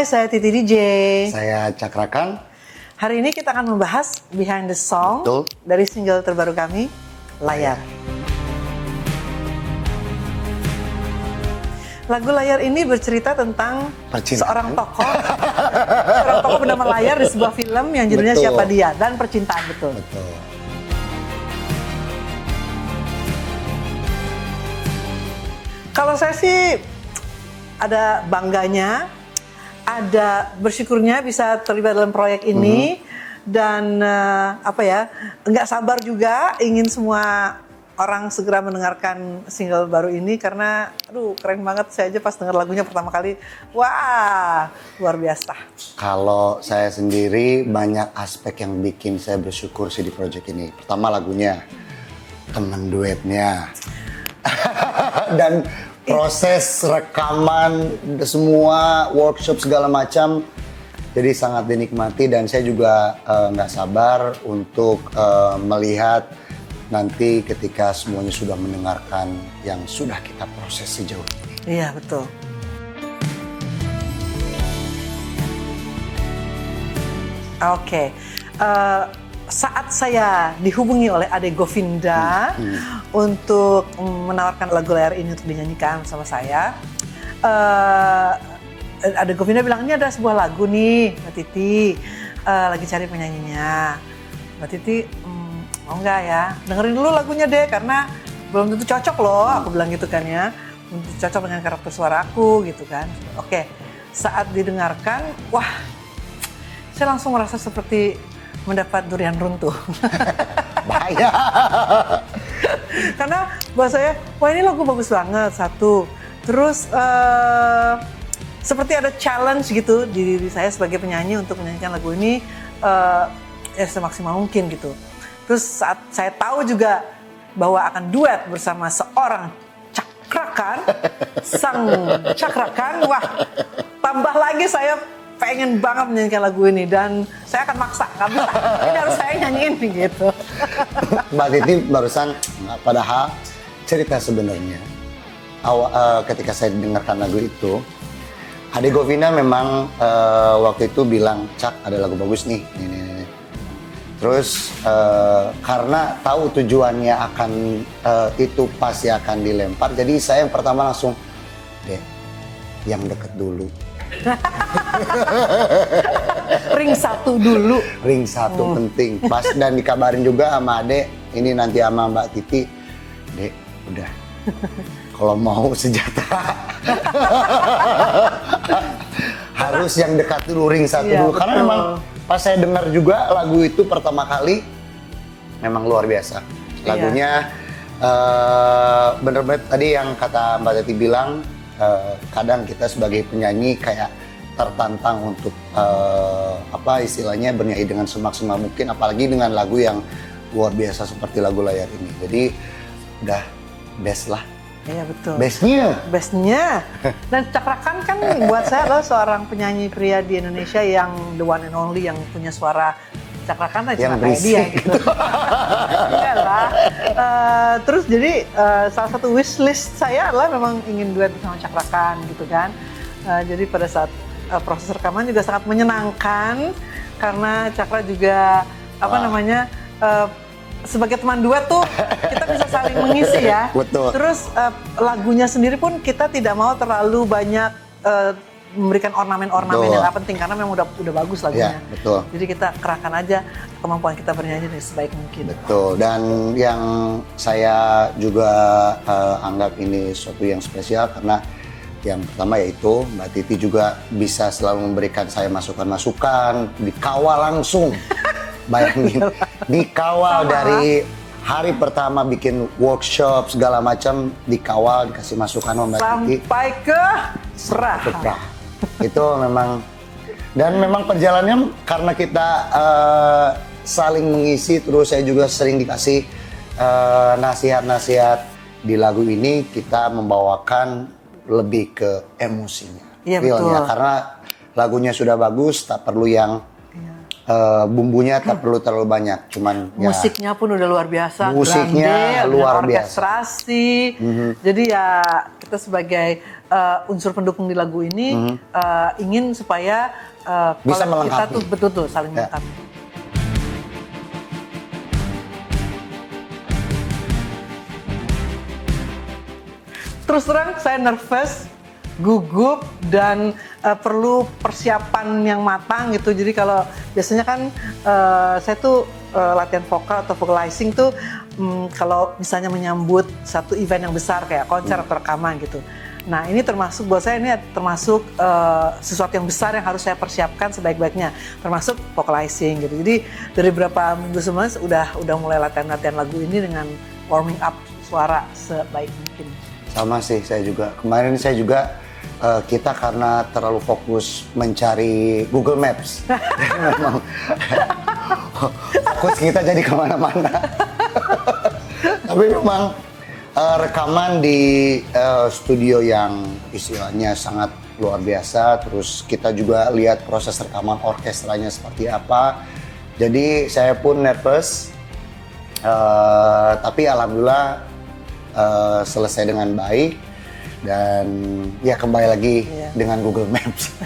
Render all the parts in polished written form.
Hai, saya Titi DJ. Saya Cakrakan. Hari ini kita akan membahas behind the song. Betul. Dari single terbaru kami, Layar. Lagu Layar ini bercerita tentang seorang tokoh bernama Layar di sebuah film yang judulnya Betul. Siapa Dia, dan percintaan, betul. Kalau saya sih ada bangganya, ada bersyukurnya bisa terlibat dalam proyek ini, dan nggak sabar juga ingin semua orang segera mendengarkan single baru ini karena keren banget. Saya aja pas dengar lagunya pertama kali, wah, luar biasa. Kalau saya sendiri banyak aspek yang bikin saya bersyukur sih di proyek ini. Pertama lagunya, teman duetnya. Dan proses rekaman semua, workshop segala macam, jadi sangat dinikmati. Dan saya juga nggak sabar untuk melihat nanti ketika semuanya sudah mendengarkan yang sudah kita proses sejauh ini. Iya, betul. Oke. Saat saya dihubungi oleh Ade Govinda untuk menawarkan lagu Layar ini untuk dinyanyikan sama saya, Ade Govinda bilang, ini ada sebuah lagu nih Mbak Titi, lagi cari penyanyinya. Mbak Titi, mau nggak ya, dengerin dulu lagunya deh, karena belum tentu cocok loh, aku bilang gitu kan ya, belum tentu cocok dengan karakter suara aku gitu kan. Oke, saat didengarkan, wah, saya langsung merasa seperti mendapat durian runtuh. Bahaya. Karena buat saya, wah ini lagu bagus banget, satu. Terus seperti ada challenge gitu di diri saya sebagai penyanyi untuk menyanyikan lagu ini ya semaksimal mungkin gitu. Terus saat saya tahu juga bahwa akan duet bersama seorang Cakrakan, sang Cakrakan, wah, tambah lagi saya pengen banget menyanyikan lagu ini, dan saya akan maksa, nggak bisa, ini harus saya nyanyiin gitu. Mbak Titi barusan, padahal cerita sebenarnya ketika saya dengarkan lagu itu, Ade Govinda memang waktu itu bilang, Cak, ada lagu bagus nih, ini. Terus karena tahu tujuannya akan itu pasti akan dilempar, jadi saya yang pertama langsung, deh, yang deket dulu. Ring satu dulu. Ring satu penting. Pas dan dikabarin juga sama Ade, ini nanti sama Mbak Titi, Dek, udah. Kalau mau sejahtera harus yang dekat dulu, ring satu dulu. Karena memang pas saya dengar juga lagu itu pertama kali, memang luar biasa. Lagunya bener-bener tadi yang kata Mbak Titi bilang, kadang kita sebagai penyanyi kayak tertantang untuk istilahnya bernyanyi dengan semaksimal mungkin, apalagi dengan lagu yang luar biasa seperti lagu Layar ini. Jadi udah best lah. Iya, betul. Bestnya. Dan Cakrakan kan buat saya adalah seorang penyanyi pria di Indonesia yang the one and only, yang punya suara Cakrakan aja kayak dia gitu. Enggak lah. Terus jadi salah satu wishlist saya adalah memang ingin duet bersama Cakrakan gitu kan. Jadi pada saat proses rekaman juga sangat menyenangkan, karena Cakra juga sebagai teman duet tuh kita bisa saling mengisi ya. Betul. Terus lagunya sendiri pun kita tidak mau terlalu banyak memberikan ornamen-ornamen yang nggak penting, karena memang udah bagus lagunya. Ya, betul. Jadi kita kerahkan aja kemampuan kita bernyanyi dengan sebaik mungkin. Betul. Dan yang saya juga anggap ini sesuatu yang spesial, karena yang pertama yaitu Mbak Titi juga bisa selalu memberikan saya masukan-masukan, dikawal langsung. Bayangin, dikawal dari hari pertama bikin workshop segala macam, dikawal, dikasih masukan sama Mbak Titi sampai ke serah. Itu memang, dan memang perjalanannya karena kita saling mengisi. Terus saya juga sering dikasih nasihat-nasihat di lagu ini. Kita membawakan lebih ke emosinya, feelnya, karena lagunya sudah bagus, tak perlu yang bumbunya tak perlu terlalu banyak, cuman musiknya pun udah luar biasa, musiknya grande, luar biasa, orkestrasi. Jadi ya kita sebagai unsur pendukung di lagu ini ingin supaya bisa kalau kita melengkapi. tuh betul saling Ya. melengkapi. Terus terang saya nervous, gugup dan perlu persiapan yang matang gitu. Jadi kalau biasanya kan saya tuh latihan vokal atau vocalizing tuh kalau misalnya menyambut satu event yang besar kayak konser atau rekaman gitu. Nah ini termasuk buat saya ini termasuk sesuatu yang besar yang harus saya persiapkan sebaik-baiknya, termasuk vocalizing gitu. Jadi dari beberapa minggu sebelumnya udah mulai latihan lagu ini dengan warming up suara sebaik mungkin. Sama sih, saya juga. Kemarin saya juga kita karena terlalu fokus mencari Google Maps. Memang fokus kita jadi kemana-mana. Tapi memang rekaman di studio yang istilahnya sangat luar biasa. Terus kita juga lihat proses rekaman orkestranya seperti apa. Jadi saya pun nervous. Tapi alhamdulillah selesai dengan baik dan ya kembali lagi dengan Google Maps.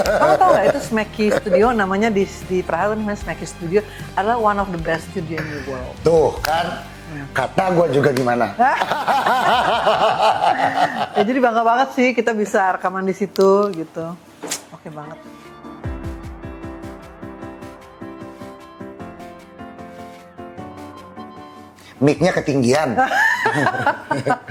Kamu tahu nggak itu Smaky Studio namanya di Praha namanya Smaky Studio adalah one of the best studio in the world. Tuh kan, kata gue juga gimana? Ya, jadi bangga banget sih kita bisa rekaman di situ gitu. Oke banget. Mic-nya ketinggian.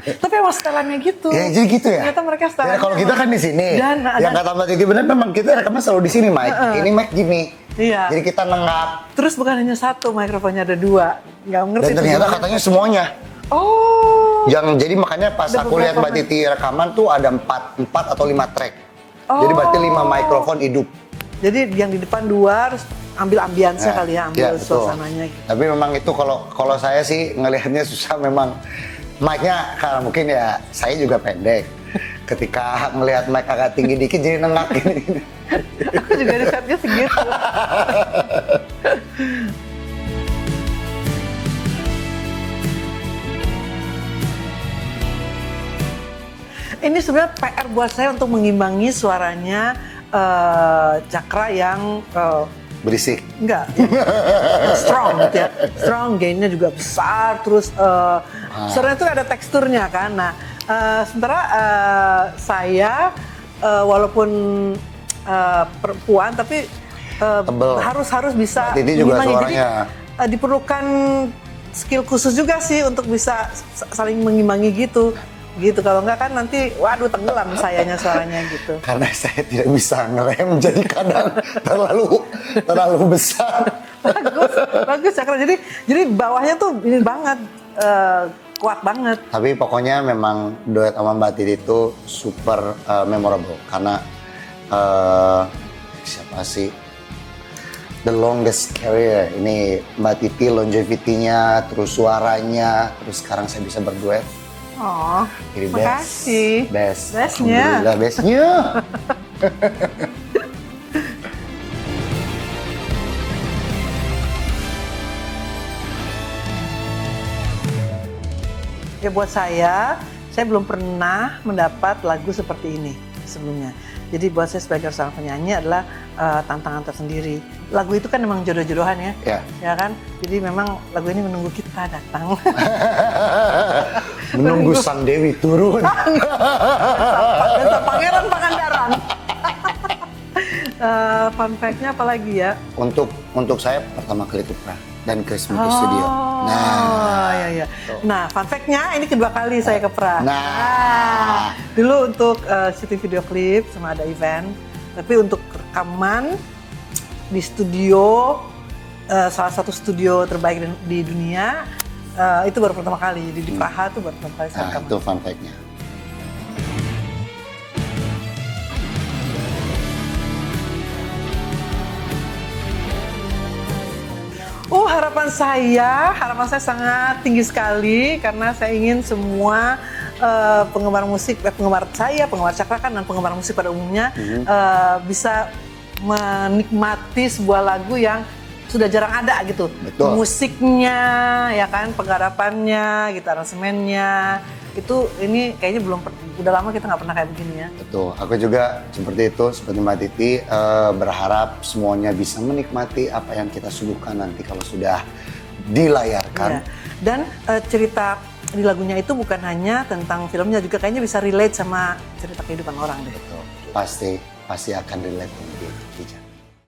Tapi emang setelannya gitu. Ya jadi gitu ya. Ternyata mereka setelannya. Ya, kalau kita kan di sini. Dan yang kata Mbak Titi benar memang kita rekaman selalu di sini, Mike. Ini mic gini. Iya. Jadi kita nenggak. Terus bukan hanya satu, mikrofonnya ada dua. Nggak ngerti. Dan ternyata gimana. katanya semuanya. Oh. Jadi makanya pas Ada aku lihat Mbak beberapa Titi rekaman tuh ada 4 atau 5 track. Jadi berarti 5 mikrofon hidup. Jadi yang di depan dua, terus ambil ambience kali ya, ambil betul. suasananya gitu. Tapi memang itu kalau saya sih ngelihatnya susah memang. Mic-nya karena mungkin ya saya juga pendek. Ketika ngelihat mic agak tinggi dikit jadi nengak gini. Aku juga risetnya segitu. Ini sebenarnya PR buat saya untuk mengimbangi suaranya Cakra yang Berisik. enggak, strong gitu ya. Strong, gainnya juga besar, terus suaranya itu ada teksturnya kan. Nah, sementara saya walaupun perempuan tapi harus bisa Mbak Titi juga mengimbangi. suaranya. Jadi diperlukan skill khusus juga sih untuk bisa saling mengimbangi gitu. Gitu, kalau enggak kan nanti waduh tenggelam sayanya suaranya gitu. Karena saya tidak bisa ngerem jadi kadang terlalu besar. Bagus Cakra. Jadi bawahnya tuh ini banget kuat banget. Tapi pokoknya memang duet sama Mbak Titi itu super memorable karena siapa sih the longest career ini Mbak Titi, longevity-nya, terus suaranya, terus sekarang saya bisa berduet. Oh, Jadi makasih. Bestnya. Alhamdulillah bestnya. Ya buat saya belum pernah mendapat lagu seperti ini sebelumnya. Jadi buat saya sebagai seorang penyanyi adalah tantangan tersendiri. Lagu itu kan memang jodoh-jodohan ya, ya kan? Jadi memang lagu ini menunggu kita datang. Menunggu Sang Dewi turun. Dasar Pangeran Pangandaran. Fun fact-nya apa lagi ya? Untuk saya pertama kali itu Pra dan ke Smaky Studio. Nah, ya. Nah, fun fact-nya ini kedua kali saya ke Pra. Nah. Dulu untuk syuting video klip sama ada event, tapi untuk rekaman di studio salah satu studio terbaik di dunia itu baru pertama kali. Jadi di Praha itu baru pertama kali saya rekaman. Itu fun fact-nya. Harapan saya sangat tinggi sekali karena saya ingin semua penggemar musik, penggemar Cakra Khan dan penggemar musik pada umumnya bisa menikmati sebuah lagu yang sudah jarang ada gitu. Betul. Musiknya, ya kan, penggarapannya, gitu, aransemennya, itu ini kayaknya udah lama kita nggak pernah kayak begini ya. Betul, aku juga seperti itu, seperti Mbak Titi, berharap semuanya bisa menikmati apa yang kita suguhkan nanti kalau sudah dilayarkan. Iya. Dan cerita di lagunya itu bukan hanya tentang filmnya, juga kayaknya bisa relate sama cerita kehidupan orang deh. Betul, pasti akan relate.